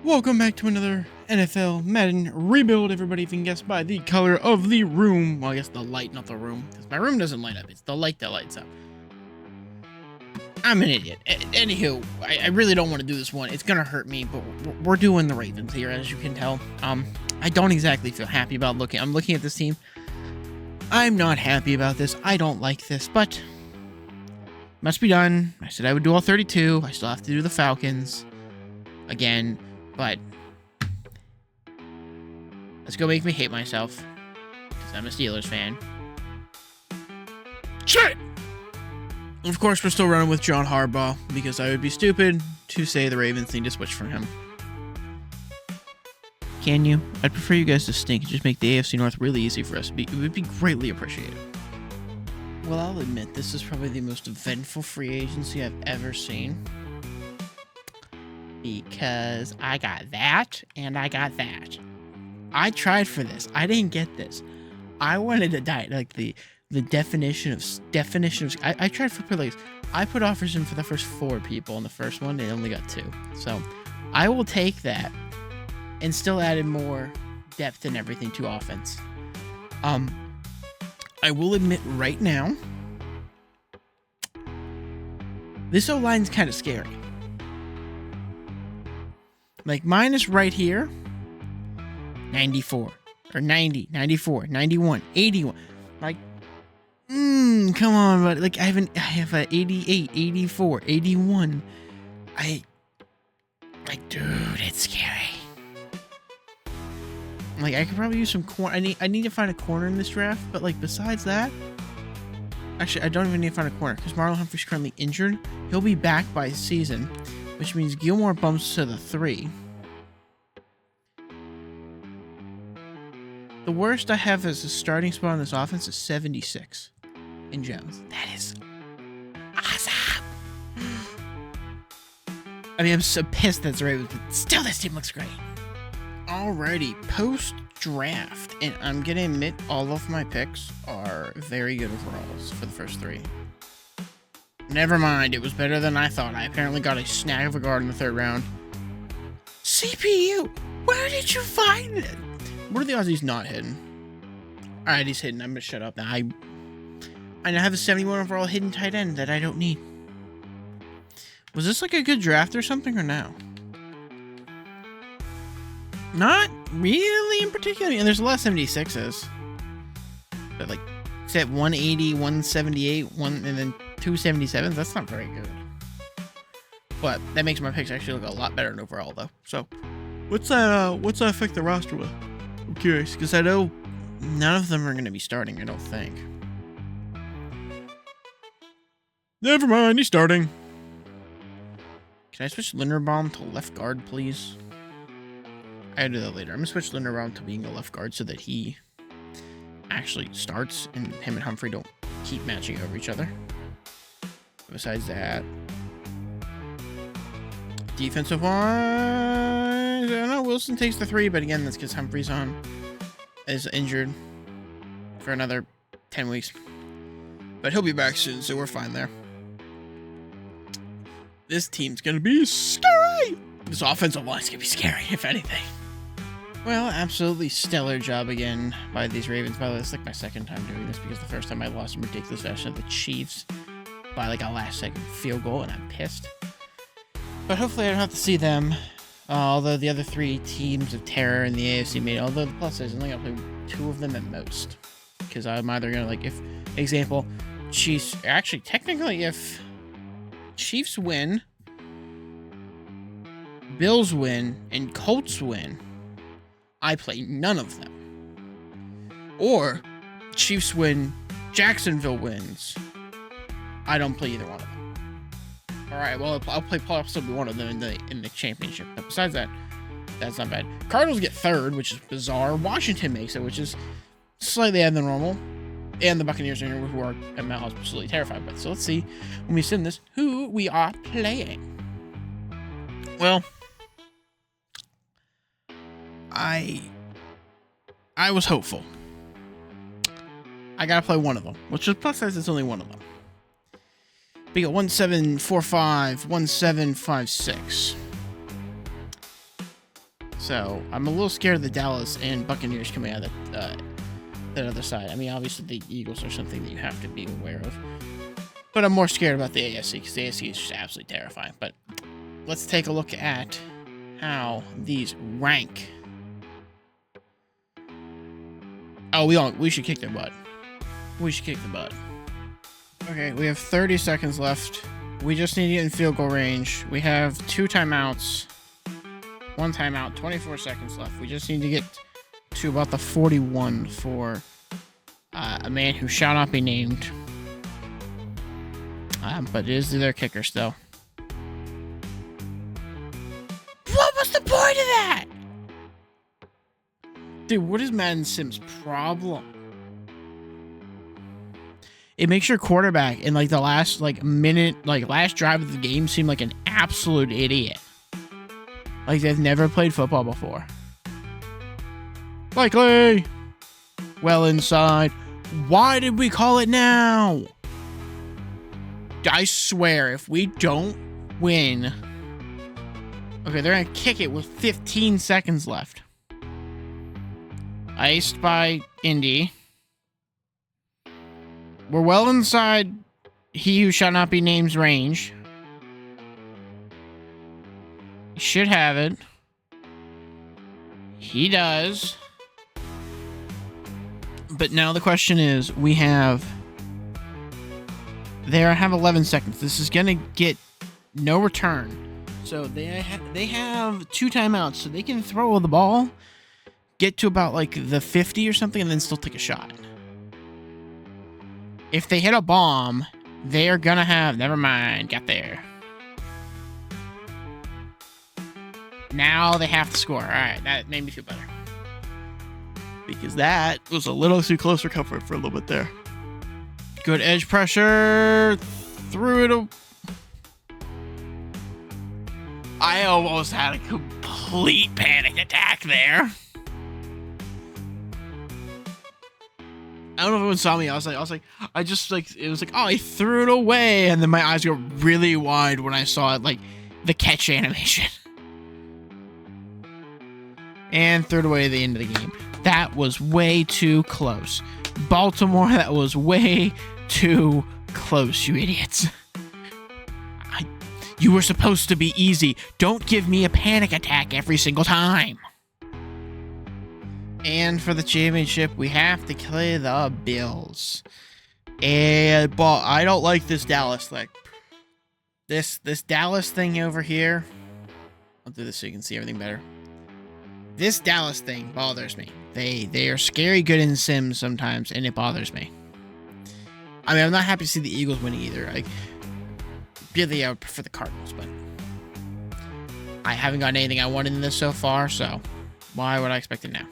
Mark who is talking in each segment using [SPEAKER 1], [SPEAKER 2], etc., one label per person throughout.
[SPEAKER 1] Welcome back to another NFL Madden rebuild, everybody. If you can guess by the color of the room. Well, I guess the light, not the room. Because my room doesn't light up. It's the light that lights up. I'm an idiot. Anywho, I really don't want to do this one. It's going to hurt me, but we're doing the Ravens here, as you can tell. I don't exactly feel happy about looking. I'm looking at this team. I'm not happy about this. I don't like this, but must be done. I said I would do all 32. I still have to do the Falcons again. But let's go make me hate myself, because I'm a Steelers fan. Shit! Of course, we're still running with John Harbaugh, because I would be stupid to say the Ravens need to switch from him. Can you? I'd prefer you guys to stink and just make the AFC North really easy for us. It would be greatly appreciated. Well, I'll admit, this is probably the most eventful free agency I've ever seen. Because I got that, and I got that. I tried for this. I didn't get this. I wanted to die. Like, the definition of... I tried for plays. I put offers in for the first 4 people. On the first one, they only got 2. So, I will take that. And still added more depth and everything to offense. I will admit right now... this O-line's kind of scary. Like, mine is right here. 94. Or 90. 94. 91. 81. Like, come on, but like, I have a 88, 84, 81. Like, dude, it's scary. Like, I could probably use some corner. I need to find a corner in this draft, but like, besides that, actually, I don't even need to find a corner, because Marlon Humphrey's currently injured. He'll be back by season, which means Gilmore bumps to the 3. The worst I have as a starting spot on this offense is 76 in gems. That is awesome. I mean, I'm so pissed that's Ravens, but still, this team looks great. Alrighty, post-draft, and I'm gonna admit all of my picks are very good overalls for the first 3. Never mind, it was better than I thought. I apparently got a snag of a guard in the 3rd round. CPU, where did you find it? What are the odds he's not hidden? Alright, he's hidden. I'm gonna shut up now. I now have a 71 overall hidden tight end that I don't need. Was this like a good draft or something, or no? Not really in particular. I mean, there's a lot of 76s. But like, except 180, 178, and then 277s. That's not very good. But that makes my picks actually look a lot better than overall, though. So, what's that affect the roster with? I'm curious, because I know none of them are going to be starting, I don't think. Never mind, he's starting. Can I switch Linderbaum to left guard, please? I'll do that later. I'm going to switch Linderbaum to being a left guard so that he actually starts and him and Humphrey don't keep matching over each other. Besides that, defensive line, I don't know, Wilson takes the 3, but again, that's because Humphrey's is injured for another 10 weeks. But he'll be back soon, so we're fine there. This team's going to be scary! This offensive line's going to be scary, if anything. Well, absolutely stellar job again by these Ravens. By the way, it's like my 2nd time doing this, because the first time I lost in ridiculous fashion to the Chiefs by like a last-second field goal, and I'm pissed. But hopefully I don't have to see them. Although the other 3 teams of terror in the AFC made, although the plus is only going to play 2 of them at most. Because I'm either going to, like, if, example, Chiefs, actually, technically, if Chiefs win, Bills win, and Colts win, I play none of them. Or, Chiefs win, Jacksonville wins, I don't play either one of them. Alright, well, I'll possibly one of them in the championship. But besides that, that's not bad. Cardinals get 3rd, which is bizarre. Washington makes it, which is slightly better than normal. And the Buccaneers are here, who are absolutely terrified. But so let's see, when we send this, who we are playing. Well, I was hopeful. I gotta play one of them, which is plus size, it's only one of them. We got 1745, 1756. So I'm a little scared of the Dallas and Buccaneers coming out of that other side. I mean, obviously the Eagles are something that you have to be aware of. But I'm more scared about the AFC because the AFC is just absolutely terrifying. But let's take a look at how these rank. Oh, we should kick their butt. We should kick the butt. Okay, we have 30 seconds left. We just need to get in field goal range. We have 2 timeouts. 1 timeout, 24 seconds left. We just need to get to about the 41 for a man who shall not be named. But it is their kicker still. What was the point of that? Dude, what is Madden Sim's problem? It makes your quarterback in like the last minute, last drive of the game seem like an absolute idiot. Like they've never played football before. Likely. Well inside. Why did we call it now? I swear, if we don't win... Okay, they're going to kick it with 15 seconds left. Iced by Indy. We're well inside he who shall not be named's range. He should have it. He does. But now the question is, we have... They have 11 seconds. This is going to get no return. So they have 2 timeouts, so they can throw the ball, get to about like the 50 or something, and then still take a shot. If they hit a bomb, they are going to have... Never mind. Got there. Now they have to score. All right. That made me feel better. Because that was a little too close for comfort for a little bit there. Good edge pressure. Threw it. I almost had a complete panic attack there. I don't know if anyone saw me. I was like, it was like, oh, he threw it away. And then my eyes go really wide when I saw it, like the catch animation. And threw it away at the end of the game. That was way too close. Baltimore, that was way too close, you idiots. You were supposed to be easy. Don't give me a panic attack every single time. And for the championship, we have to play the Bills. And, but I don't like this Dallas thing. This Dallas thing over here. I'll do this so you can see everything better. This Dallas thing bothers me. They are scary good in Sims sometimes, and it bothers me. I mean, I'm not happy to see the Eagles winning either. Like, really, I would prefer the Cardinals, but I haven't gotten anything I wanted in this so far, so why would I expect it now?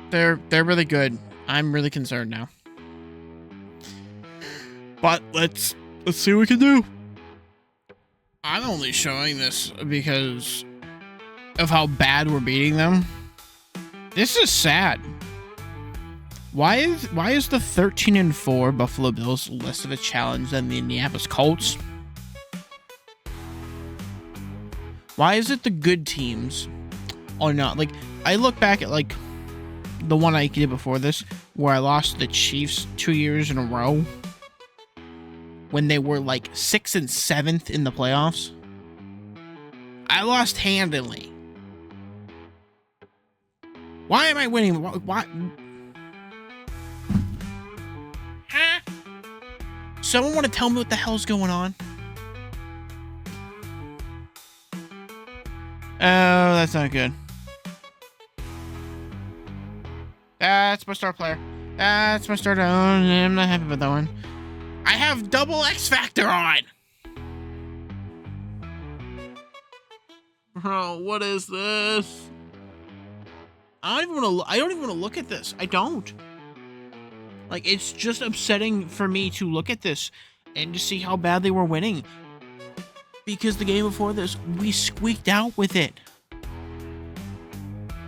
[SPEAKER 1] They're really good. I'm really concerned now. But let's see what we can do. I'm only showing this because of how bad we're beating them. This is sad. Why is the 13-4 Buffalo Bills less of a challenge than the Indianapolis Colts? Why is it the good teams are not? Like, I look back at like the one I did before this, where I lost the Chiefs 2 years in a row when they were like 6th and 7th in the playoffs. I lost handily. Why am I winning? Why? Huh? Someone want to tell me what the hell's going on? Oh, that's not good. That's my star player. That's my starter. Oh, I'm not happy about that one. I have double X Factor on. Oh, what is this? I don't even want to look at this. I don't. Like, it's just upsetting for me to look at this and to see how bad they were winning. Because the game before this, we squeaked out with it.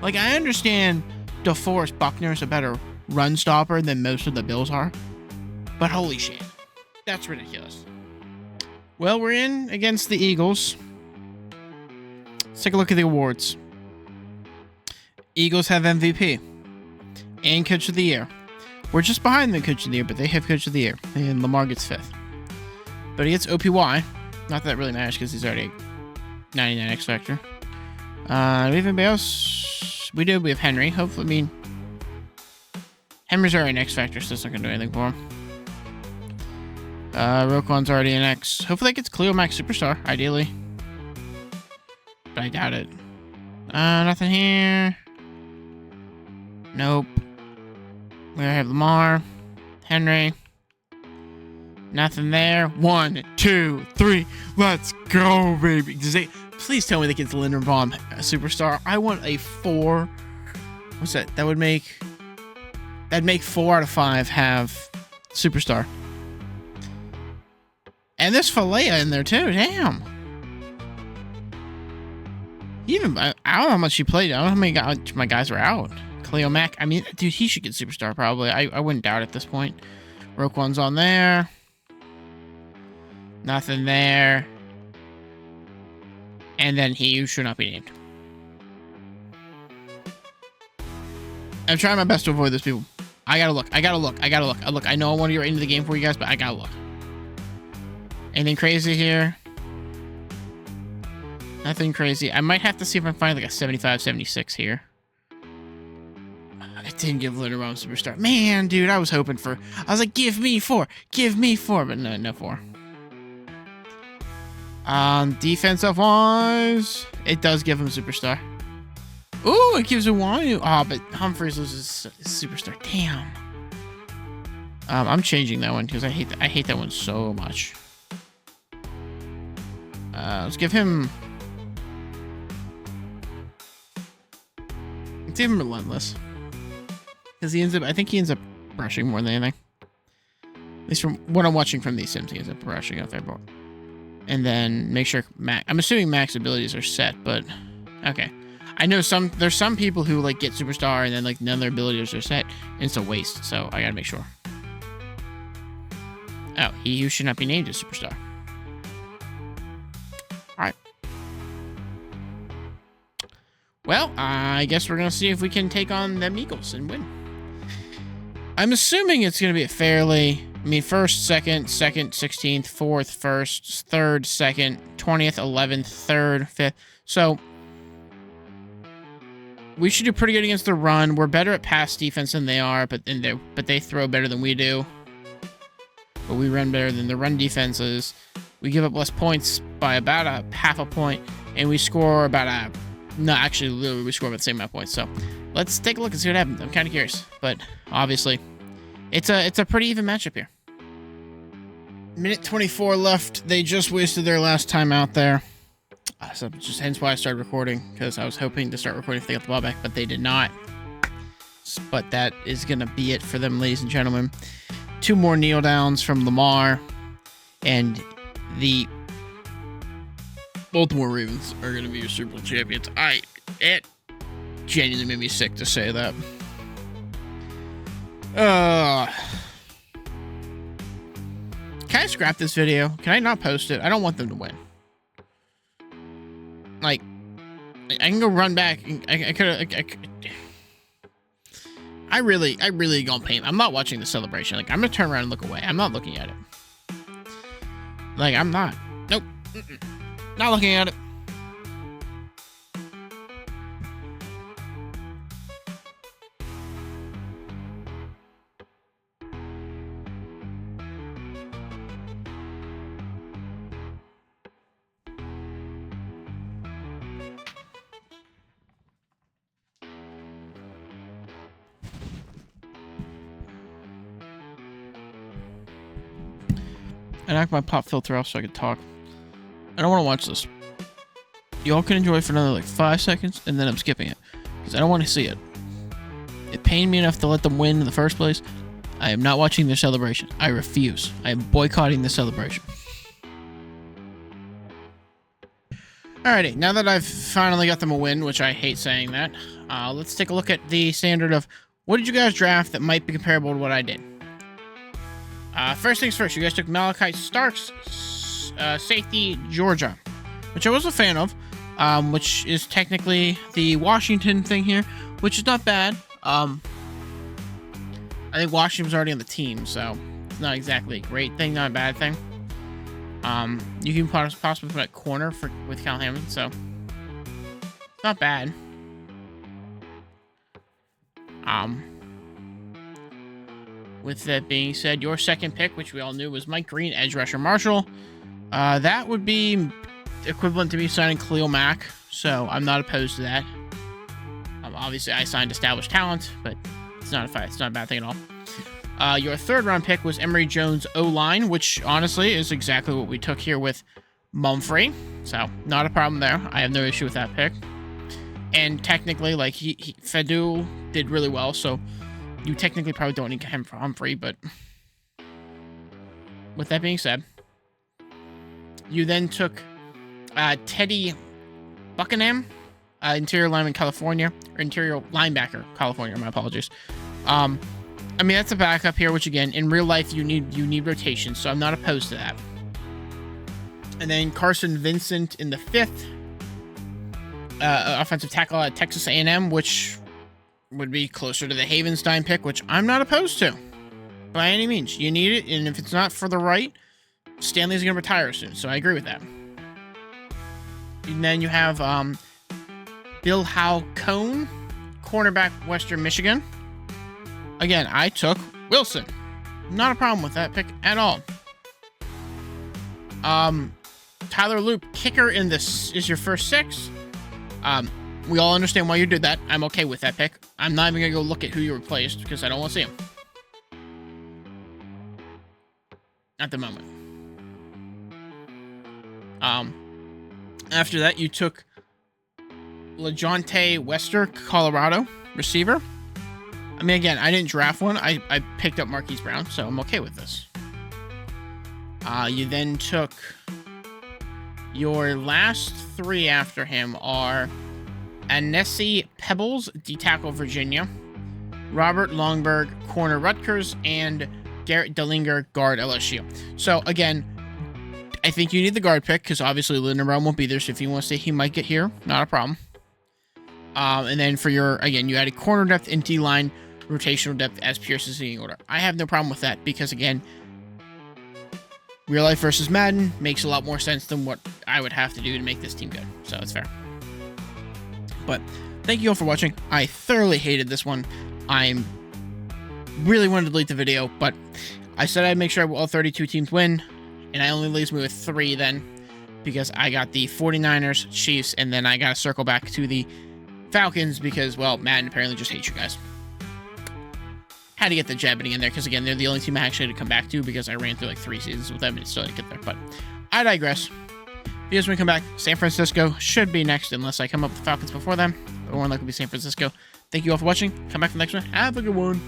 [SPEAKER 1] Like, I understand DeForest Buckner's a better run stopper than most of the Bills are. But holy shit. That's ridiculous. Well, we're in against the Eagles. Let's take a look at the awards. Eagles have MVP and Coach of the Year. We're just behind the Coach of the Year, but they have Coach of the Year, and Lamar gets 5th. But he gets OPY. Not that that really matters because he's already 99 X Factor. Do we have anybody else? We do. We have Henry. Hopefully, I mean, Henry's already an X Factor, so it's not going to do anything for him. Roquan's already an X. Hopefully, that gets Cleo Max Superstar, ideally. But I doubt it. Nothing here. Nope. We have Lamar. Henry. Nothing there. 1, 2, 3. Let's go, baby. Please tell me that gets Linderbaum a Superstar. I want a 4. What's that? That'd make 4 out of 5 have Superstar. And there's Falea in there too. Damn. Even I don't know how much he played. I don't know how many my guys were out. Cleo Mack. I mean, dude, he should get Superstar probably. I wouldn't doubt it at this point. Roquan's on there. Nothing there. And then he who should not be named. I'm trying my best to avoid those people. I gotta look. I know I want to get right into the game for you guys, but I gotta look. Anything crazy here? Nothing crazy. I might have to see if I can find like a 75, 76 here. I didn't give Linderbaum Superstar. Man, dude, I was hoping for... I was like, give me 4. Give me 4. But no 4. Defensive wise, it does give him Superstar. Ooh, it gives him one. Oh, but Humphreys loses Superstar. Damn. I'm changing that one because I hate that one so much. Let's give him Relentless. Because I think he ends up rushing more than anything. At least from what I'm watching from these sims, he ends up rushing off every ball. And then make sure I'm assuming max abilities are set, but okay. I know there's some people who like get Superstar and then like none of their abilities are set, and it's a waste, so I gotta make sure. Oh, he who should not be named is Superstar. Alright. Well, I guess we're gonna see if we can take on them Eagles and win. I'm assuming it's gonna be a fairly... I mean, 1st, 2nd, 2nd, 16th, 4th, 1st, 3rd, 2nd, 20th, 11th, 3rd, 5th. So, we should do pretty good against the run. We're better at pass defense than they are, but they throw better than we do. But we run better than the run defenses. We give up less points by about a half a point, and we score about a... No, actually, literally, we score about the same amount of points. So, let's take a look and see what happens. I'm kind of curious, but obviously, it's a pretty even matchup here. Minute 24 left. They just wasted their last time out there. So just hence why I started recording, because I was hoping to start recording if they got the ball back, but they did not. But that is going to be it for them, ladies and gentlemen. 2 more kneel downs from Lamar, and the Baltimore Ravens are going to be your Super Bowl champions. It genuinely made me sick to say that. Can I scrap this video? Can I not post it? I don't want them to win. Like, I can go run back. I really gonna paint. I'm not watching the celebration. Like, I'm gonna turn around and look away. I'm not looking at it. Like, I'm not. Nope. Not looking at it. I knocked my pop filter off so I could talk. I don't want to watch this. Y'all can enjoy it for another like 5 seconds, and then I'm skipping it. Because I don't want to see it. It pained me enough to let them win in the first place. I am not watching their celebration. I refuse. I am boycotting the celebration. Alrighty, now that I've finally got them a win, which I hate saying that, let's take a look at the standard of what did you guys draft that might be comparable to what I did. First things first, you guys took Malachi Starks, safety, Georgia, which I was a fan of. which is technically the Washington thing here, which is not bad. I think Washington was already on the team, so it's not exactly a great thing, not a bad thing. You can possibly put a corner with Cal Hammond, so it's not bad. With that being said, your second pick, which we all knew was Mike Green, edge rusher Marshall. That would be equivalent to me signing Khalil Mack, so I'm not opposed to that. Obviously, I signed established talent, but it's not a bad thing at all. Your third round pick was Emory Jones O-line, which honestly is exactly what we took here with Mumphrey, so not a problem there. I have no issue with that pick. And technically, like, Fedu did really well, so you technically probably don't need him for Humphrey, but with that being said, you then took Teddy Buckingham, interior lineman California, or interior linebacker California, my apologies. I mean, that's a backup here, which again, in real life, you need rotation, so I'm not opposed to that. And then Carson Vincent in the fifth, offensive tackle at Texas A&M, which would be closer to the Havenstein pick, which I'm not opposed to by any means. You need it, and if it's not for the right, Stanley's going to retire soon, so I agree with that. And then you have Bill Howe Cone, cornerback, Western Michigan. Again, I took Wilson. Not a problem with that pick at all. Tyler Loop, kicker in this is your first six. We all understand why you did that. I'm okay with that pick. I'm not even going to go look at who you replaced because I don't want to see him. At the moment. After that, you took LeJohntay Wester, Colorado, receiver. I mean, again, I didn't draft one. I picked up Marquise Brown, so I'm okay with this. You then took your last three after him are Anesi Pebbles, D-tackle Virginia, Robert Longberg, corner Rutgers, and Garrett Dellinger, guard LSU. So again, I think you need the guard pick because obviously Lindenbaum won't be there. So if you want to say he might get here, not a problem. And then for your, again, you added corner depth and D-line rotational depth as Pierce's seating order. I have no problem with that because again, real life versus Madden makes a lot more sense than what I would have to do to make this team good. So it's fair. But thank you all for watching. I thoroughly hated this one. I really wanted to delete the video, but I said I'd make sure all 32 teams win, and I only leaves me with 3 then, because I got the 49ers, Chiefs, and then I got to circle back to the Falcons because, well, Madden apparently just hates you guys. Had to get the jabbing in there because, again, they're the only team I actually had to come back to because I ran through like 3 seasons with them and still didn't get there. But I digress. If you guys want to come back, San Francisco should be next unless I come up with the Falcons before them. But more likely be San Francisco. Thank you all for watching. Come back for the next one. Have a good one.